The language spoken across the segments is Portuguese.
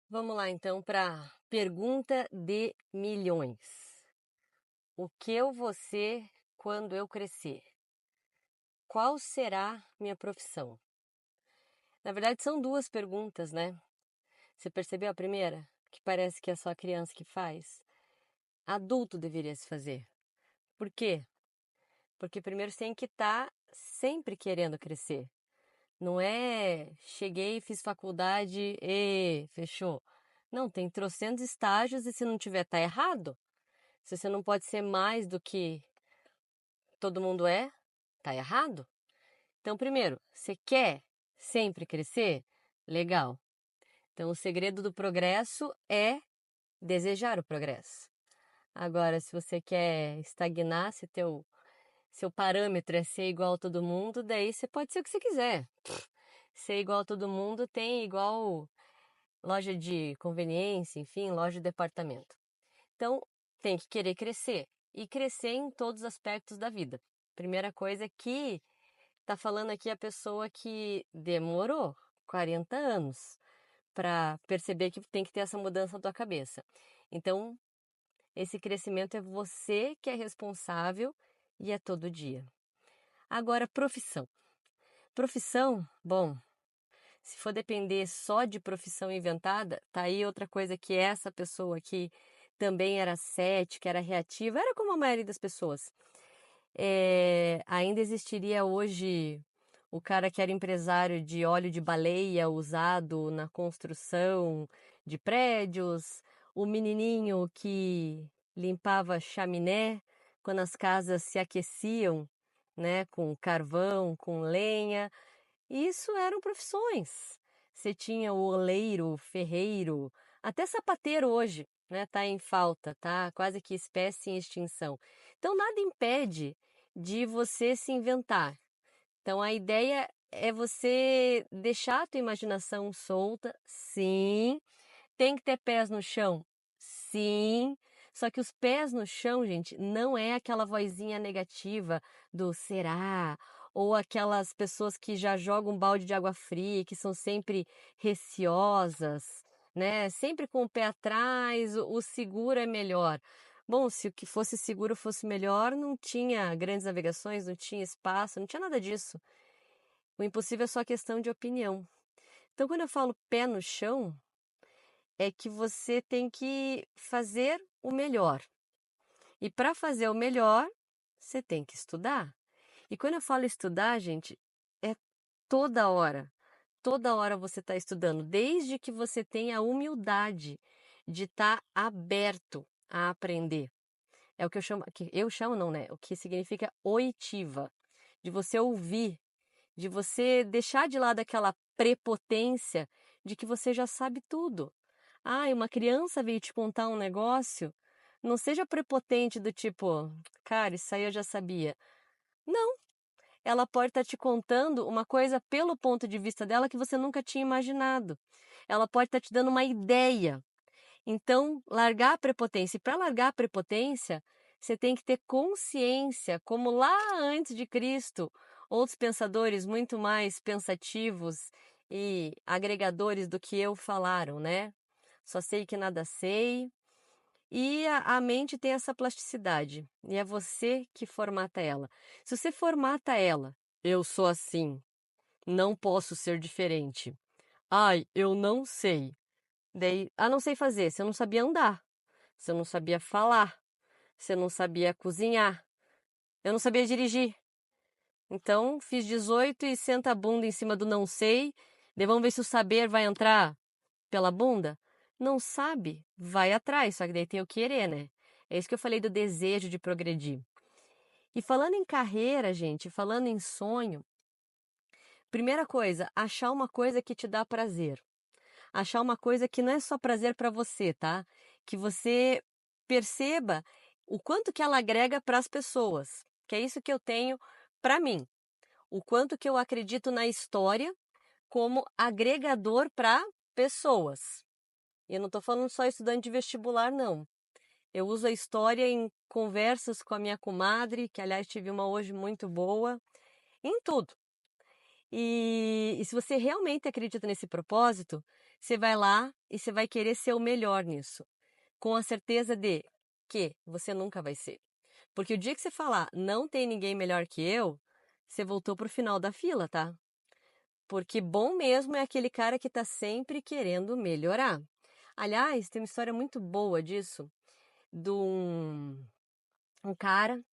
Vamos lá então para pergunta de milhões. O que eu vou ser quando eu crescer? Qual será minha profissão? Na verdade, são duas perguntas, né? Você percebeu a primeira? Que parece que é só a criança que faz. Adulto deveria se fazer. Por quê? Porque primeiro você tem que estar sempre querendo crescer. Não é cheguei, fiz faculdade e fechou. Não, tem trocentos estágios e se não tiver, tá errado. Se você não pode ser mais do que todo mundo é, tá errado. Então, primeiro, você quer sempre crescer? Legal. Então, o segredo do progresso é desejar o progresso. Agora, se você quer estagnar, se seu parâmetro é ser igual a todo mundo, daí você pode ser o que você quiser. Ser igual a todo mundo tem igual loja de conveniência, enfim, loja de departamento. Então, tem que querer crescer e crescer em todos os aspectos da vida. Primeira coisa que tá falando aqui a pessoa que demorou 40 anos para perceber que tem que ter essa mudança na tua cabeça. Então, esse crescimento é você que é responsável e é todo dia. Agora, profissão. Profissão, bom, se for depender só de profissão inventada, tá aí outra coisa que essa pessoa aqui também era cética, era reativa, era como a maioria das pessoas. Ainda existiria hoje o cara que era empresário de óleo de baleia usado na construção de prédios, o menininho que limpava chaminé quando as casas se aqueciam, né, com carvão, com lenha. Isso eram profissões. Você tinha o oleiro, o ferreiro, até sapateiro hoje, né, tá em falta, tá quase que espécie em extinção. Então nada impede de você se inventar. Então a ideia é você deixar a tua imaginação solta, sim. Tem que ter pés no chão, sim. Só que os pés no chão, gente, não é aquela vozinha negativa do será, ou aquelas pessoas que já jogam um balde de água fria, que são sempre receosas, né? Sempre com o pé atrás, o seguro é melhor. Bom, se o que fosse seguro fosse melhor, não tinha grandes navegações, não tinha espaço, não tinha nada disso. O impossível é só questão de opinião. Então, quando eu falo pé no chão, é que você tem que fazer o melhor. E para fazer o melhor, você tem que estudar. E quando eu falo estudar, gente, é toda hora. Toda hora você está estudando, desde que você tenha a humildade de estar aberto a aprender. É o que eu chamo não, né? O que significa oitiva, de você ouvir, de você deixar de lado aquela prepotência de que você já sabe tudo. Ah, uma criança veio te contar um negócio, não seja prepotente do tipo, cara, isso aí eu já sabia. Não, ela pode estar te contando uma coisa pelo ponto de vista dela que você nunca tinha imaginado. Ela pode estar te dando uma ideia. Então, largar a prepotência. E para largar a prepotência, você tem que ter consciência, como lá antes de Cristo, outros pensadores muito mais pensativos e agregadores do que eu falaram, né? Só sei que nada sei. E a mente tem essa plasticidade, e é você que formata ela. Se você formata ela, eu sou assim, não posso ser diferente. Ai, eu não sei. Daí, não sei fazer, você não sabia andar, você não sabia falar, você não sabia cozinhar, eu não sabia dirigir. Então, fiz 18 e senta a bunda em cima do não sei, daí vamos ver se o saber vai entrar pela bunda? Não sabe? Vai atrás, só que daí tem o querer, né? É isso que eu falei do desejo de progredir. E falando em carreira, gente, falando em sonho, primeira coisa, achar uma coisa que te dá prazer. Achar uma coisa que não é só prazer para você, tá? Que você perceba o quanto que ela agrega para as pessoas. Que é isso que eu tenho para mim. O quanto que eu acredito na história como agregador para pessoas. E eu não estou falando só estudante de vestibular, não. Eu uso a história em conversas com a minha comadre, que aliás tive uma hoje muito boa, em tudo. E se você realmente acredita nesse propósito, você vai lá e você vai querer ser o melhor nisso, com a certeza de que você nunca vai ser. Porque o dia que você falar, não tem ninguém melhor que eu, você voltou pro final da fila, tá? Porque bom mesmo é aquele cara que está sempre querendo melhorar. Aliás, tem uma história muito boa disso, de um cara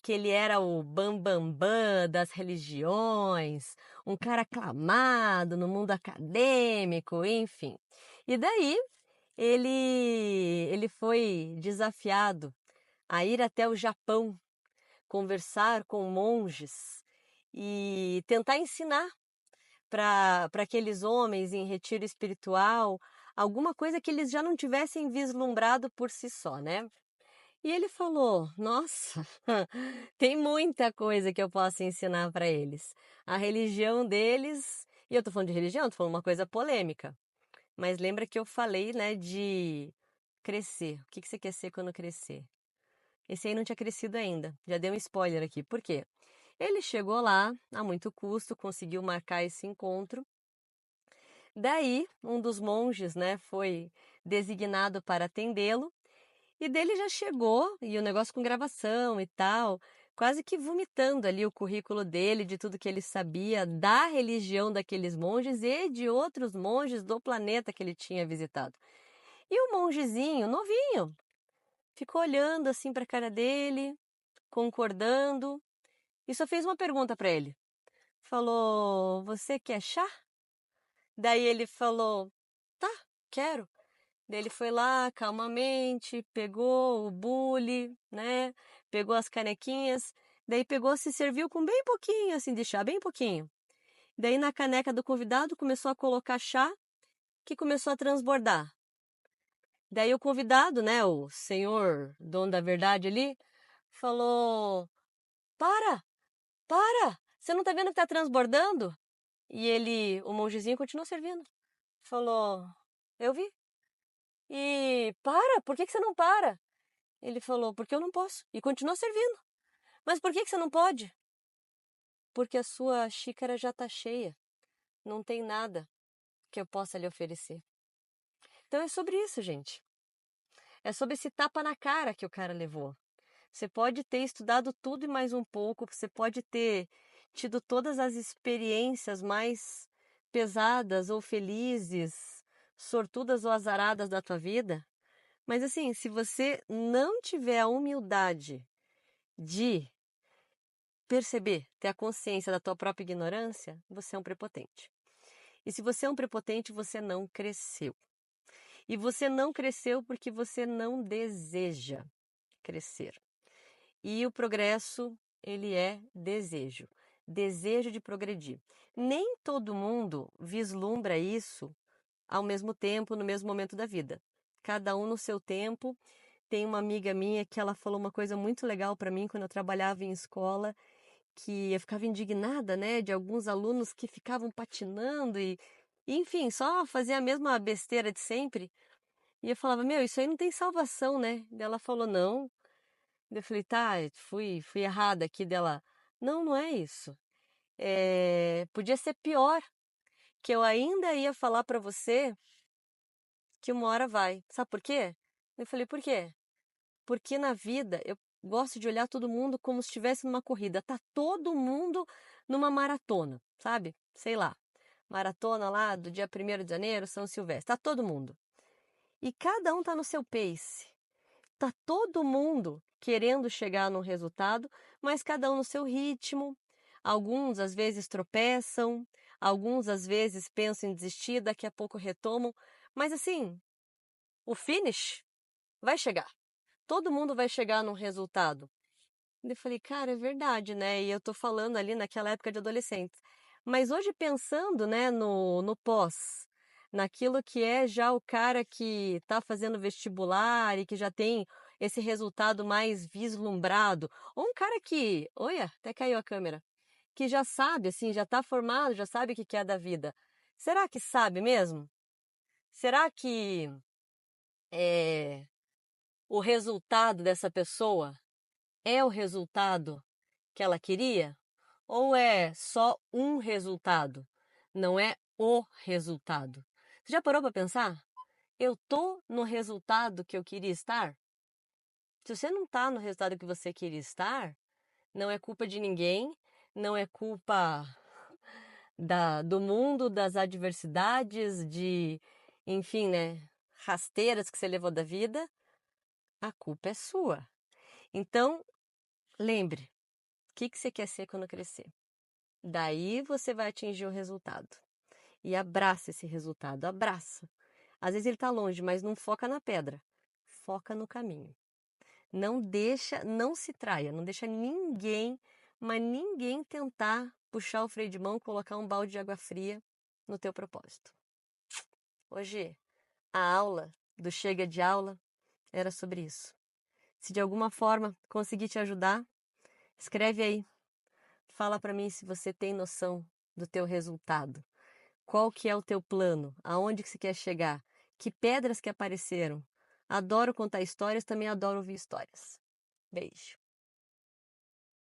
que ele era o bambambam das religiões, um cara aclamado no mundo acadêmico, enfim. E daí ele foi desafiado a ir até o Japão, conversar com monges e tentar ensinar para aqueles homens em retiro espiritual alguma coisa que eles já não tivessem vislumbrado por si só, né? E ele falou: Nossa, tem muita coisa que eu posso ensinar para eles. A religião deles, e eu tô falando de religião, tô falando uma coisa polêmica, mas lembra que eu falei, né, de crescer. O que que você quer ser quando crescer? Esse aí não tinha crescido ainda. Já dei um spoiler aqui. Por quê? Ele chegou lá, a muito custo, conseguiu marcar esse encontro. Daí, um dos monges, né, foi designado para atendê-lo. E dele já chegou, e o negócio com gravação e tal, quase que vomitando ali o currículo dele, de tudo que ele sabia da religião daqueles monges e de outros monges do planeta que ele tinha visitado. E o mongezinho, novinho, ficou olhando assim para a cara dele, concordando, e só fez uma pergunta para ele. Falou: Você quer chá? Daí ele falou: Tá, quero. Daí ele foi lá calmamente, pegou o bule, né? Pegou as canequinhas, daí pegou, se serviu com bem pouquinho assim de chá, bem pouquinho. Daí na caneca do convidado começou a colocar chá, que começou a transbordar. Daí o convidado, né, o senhor dono da verdade ali, falou: Para, para! Você não tá vendo que tá transbordando? E ele, o mongezinho continuou servindo. Falou: Eu vi. E para, por que que você não para? Ele falou, porque eu não posso. E continuou servindo. Mas por que que você não pode? Porque a sua xícara já está cheia. Não tem nada que eu possa lhe oferecer. Então é sobre isso, gente. É sobre esse tapa na cara que o cara levou. Você pode ter estudado tudo e mais um pouco, você pode ter tido todas as experiências mais pesadas ou felizes, sortudas ou azaradas da tua vida, mas assim, se você não tiver a humildade de perceber, ter a consciência da tua própria ignorância, você é um prepotente. E se você é um prepotente, você não cresceu. E você não cresceu porque você não deseja crescer. E o progresso, ele é desejo. Desejo de progredir. Nem todo mundo vislumbra isso ao mesmo tempo, no mesmo momento da vida. Cada um no seu tempo. Tem uma amiga minha que ela falou uma coisa muito legal para mim quando eu trabalhava em escola, que eu ficava indignada, né, de alguns alunos que ficavam patinando enfim, só fazia a mesma besteira de sempre. E eu falava, meu, isso aí não tem salvação, né? Daí ela falou, não. Daí eu falei, tá, fui errada aqui dela. Não, não é isso. Podia ser pior, que eu ainda ia falar para você que uma hora vai. Sabe por quê? Eu falei, por quê? Porque na vida eu gosto de olhar todo mundo como se estivesse numa corrida. Tá todo mundo numa maratona, sabe? Sei lá. Maratona lá do dia 1º de janeiro, São Silvestre. Tá todo mundo. E cada um tá no seu pace. Tá todo mundo querendo chegar num resultado, mas cada um no seu ritmo. Alguns às vezes tropeçam, alguns às vezes pensam em desistir, daqui a pouco retomam. Mas assim, o finish vai chegar. Todo mundo vai chegar num resultado. Eu falei, cara, é verdade, né? E eu tô falando ali naquela época de adolescente. Mas hoje pensando, né, no pós, naquilo que é já o cara que tá fazendo vestibular e que já tem esse resultado mais vislumbrado, ou um cara que, olha, até caiu a câmera, que já sabe, assim, já tá formado, já sabe o que é da vida. Será que sabe mesmo? Será que o resultado dessa pessoa é o resultado que ela queria? Ou é só um resultado? Não é o resultado. Você já parou para pensar? Eu tô no resultado que eu queria estar? Se você não tá no resultado que você queria estar, não é culpa de ninguém, não é culpa do mundo, das adversidades, enfim, né, rasteiras que você levou da vida. A culpa é sua. Então, lembre, o que você quer ser quando crescer? Daí você vai atingir o resultado. E abraça esse resultado, abraça. Às vezes ele está longe, mas não foca na pedra, foca no caminho. Não se traia, não deixa ninguém, mas ninguém tentar puxar o freio de mão, colocar um balde de água fria no teu propósito. Hoje, a aula do Chega de Aula era sobre isso. Se de alguma forma conseguir te ajudar, escreve aí. Fala para mim se você tem noção do teu resultado. Qual que é o teu plano? Aonde que você quer chegar? Que pedras que apareceram? Adoro contar histórias, também adoro ouvir histórias. Beijo.